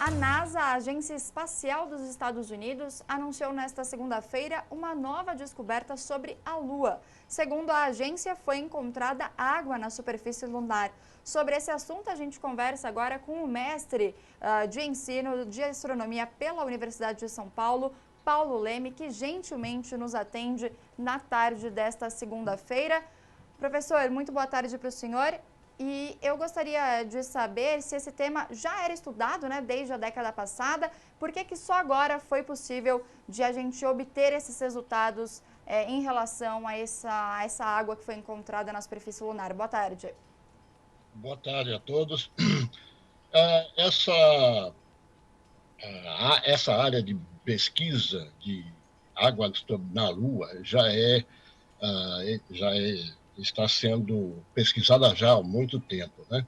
A NASA, a Agência Espacial dos Estados Unidos, anunciou nesta segunda-feira uma nova descoberta sobre a Lua. Segundo a agência, foi encontrada água na superfície lunar. Sobre esse assunto, a gente conversa agora com o mestre de ensino de astronomia pela Universidade de São Paulo, Paulo Leme, que gentilmente nos atende na tarde desta segunda-feira. Professor, muito boa tarde para o senhor. E eu gostaria de saber se esse tema já era estudado, né, desde a década passada, por que só agora foi possível de a gente obter esses resultados em relação a essa água que foi encontrada na superfície lunar. Boa tarde. Boa tarde a todos. Essa área de pesquisa de água na Lua está sendo pesquisada já há muito tempo, né?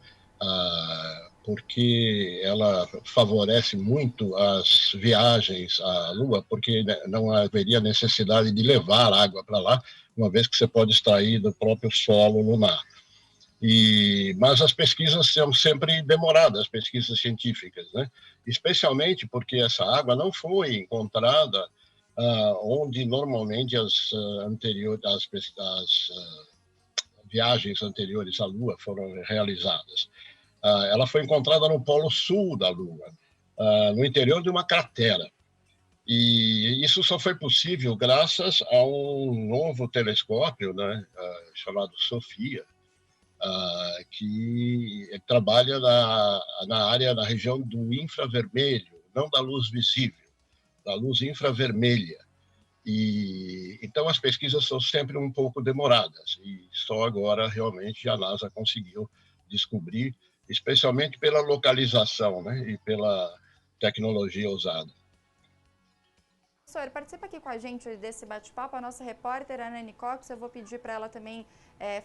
Porque ela favorece muito as viagens à Lua, porque não haveria necessidade de levar água para lá, uma vez que você pode extrair do próprio solo lunar. Mas as pesquisas são sempre demoradas, as pesquisas científicas, né? Especialmente porque essa água não foi encontrada onde normalmente as viagens anteriores à Lua foram realizadas. Ela foi encontrada no polo sul da Lua, no interior de uma cratera. E isso só foi possível graças a um novo telescópio, né, chamado SOFIA, que trabalha na região do infravermelho, não da luz visível, da luz infravermelha. Então as pesquisas são sempre um pouco demoradas e só agora realmente a NASA conseguiu descobrir, especialmente pela localização, né, e pela tecnologia usada. Professor, participa aqui com a gente desse bate-papo a nossa repórter, a Nani Cox. Eu vou pedir para ela também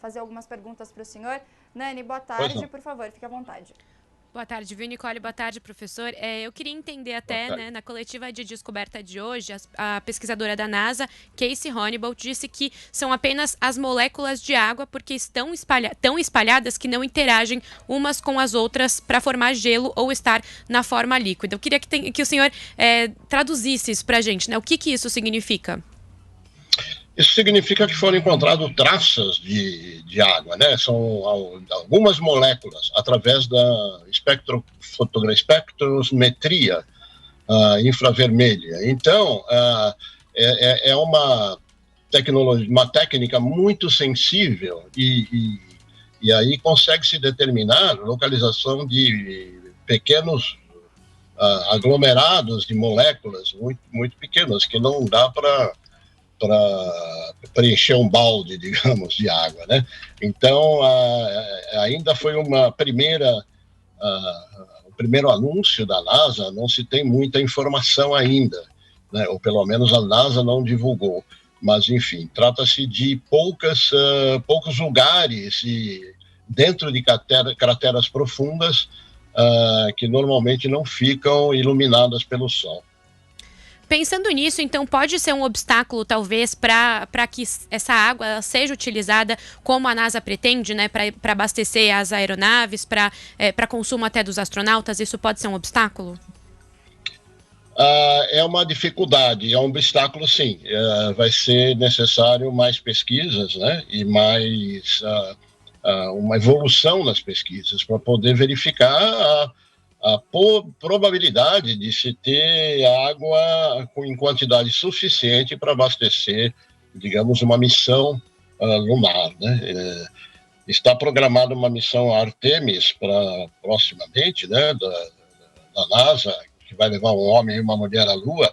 fazer algumas perguntas para o senhor. Nani, boa tarde, por favor, fique à vontade. Boa tarde, viu, Nicole? Boa tarde, professor. Eu queria entender até, né, na coletiva de descoberta de hoje, a pesquisadora da NASA, Casey Honeyball, disse que são apenas as moléculas de água porque estão tão espalhadas que não interagem umas com as outras para formar gelo ou estar na forma líquida. Eu queria que o senhor traduzisse isso para a gente, né? O que isso significa? Isso significa que foram encontradas traças de água, né? São algumas moléculas através da espectrometria infravermelha. Então, é uma técnica muito sensível e aí consegue-se determinar a localização de pequenos aglomerados de moléculas muito, muito pequenas, que não dá para preencher um balde, digamos, de água, né? Então, ainda foi o primeiro anúncio da NASA, não se tem muita informação ainda, né? Ou pelo menos a NASA não divulgou. Mas, enfim, trata-se de poucos lugares dentro de crateras profundas que normalmente não ficam iluminadas pelo Sol. Pensando nisso, então, pode ser um obstáculo, talvez, para que essa água seja utilizada como a NASA pretende, né, para abastecer as aeronaves, para consumo até dos astronautas? Isso pode ser um obstáculo? É uma dificuldade, é um obstáculo, sim. Vai ser necessário mais pesquisas, né, e mais uma evolução nas pesquisas para poder verificar a probabilidade de se ter água em quantidade suficiente para abastecer, digamos, uma missão lunar, né? Está programada uma missão Artemis para proximamente, né, da NASA, que vai levar um homem e uma mulher à Lua,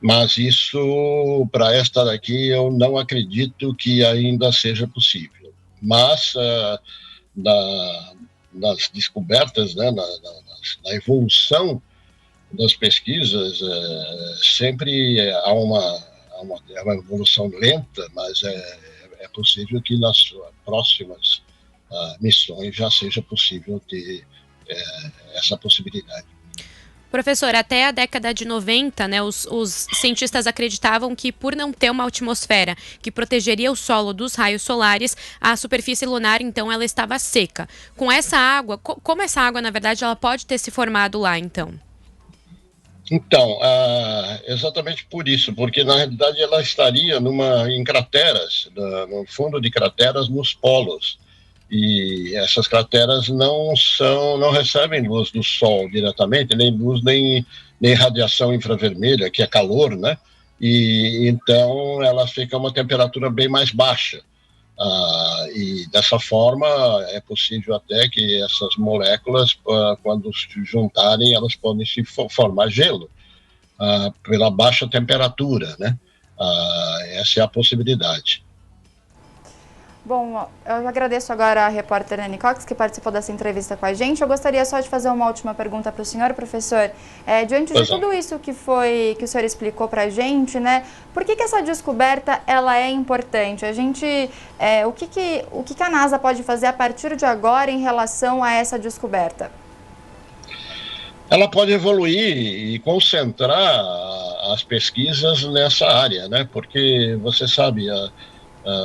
mas isso, para esta daqui, eu não acredito que ainda seja possível. Mas nas descobertas, né, na evolução das pesquisas, sempre há uma evolução lenta, mas é possível que nas próximas missões já seja possível ter essa possibilidade. Professor, até a década de 90, né, os cientistas acreditavam que, por não ter uma atmosfera que protegeria o solo dos raios solares, a superfície lunar, então, ela estava seca. Com essa água, como essa água, na verdade, ela pode ter se formado lá, então? Então, exatamente por isso, porque na realidade ela estaria em crateras, no fundo de crateras nos polos. E essas crateras não recebem luz do Sol diretamente, nem luz, nem radiação infravermelha, que é calor, né? E então elas ficam a uma temperatura bem mais baixa. E dessa forma é possível até que essas moléculas, quando se juntarem, elas podem se formar gelo, pela baixa temperatura, né? Essa é a possibilidade. Bom, eu agradeço agora a repórter Anne Cox, que participou dessa entrevista com a gente. Eu gostaria só de fazer uma última pergunta para o senhor, professor. Diante de tudo isso que o senhor explicou para a gente, né? Por que essa descoberta ela é importante? O que a NASA pode fazer a partir de agora em relação a essa descoberta? Ela pode evoluir e concentrar as pesquisas nessa área, né? Porque você sabe,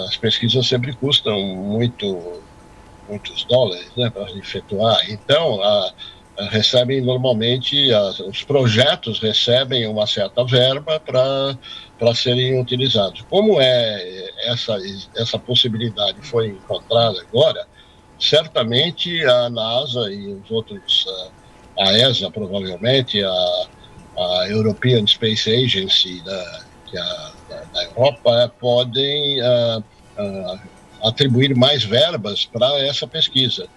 as pesquisas sempre custam muitos dólares, né, para efetuar. Então, recebem normalmente, os projetos recebem uma certa verba para serem utilizados. Como essa possibilidade foi encontrada agora, certamente a NASA e os outros, a ESA provavelmente, a European Space Agency da Europa, podem atribuir mais verbas para essa pesquisa,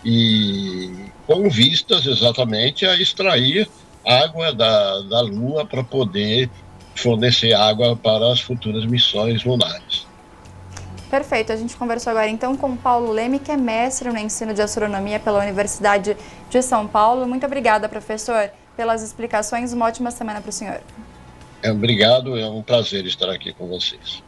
e com vistas exatamente a extrair água da Lua para poder fornecer água para as futuras missões lunares. Perfeito, a gente conversou agora então com Paulo Leme, que é mestre no ensino de astronomia pela Universidade de São Paulo. Muito obrigada, professor, pelas explicações. Uma ótima semana para o senhor. Obrigado, é um prazer estar aqui com vocês.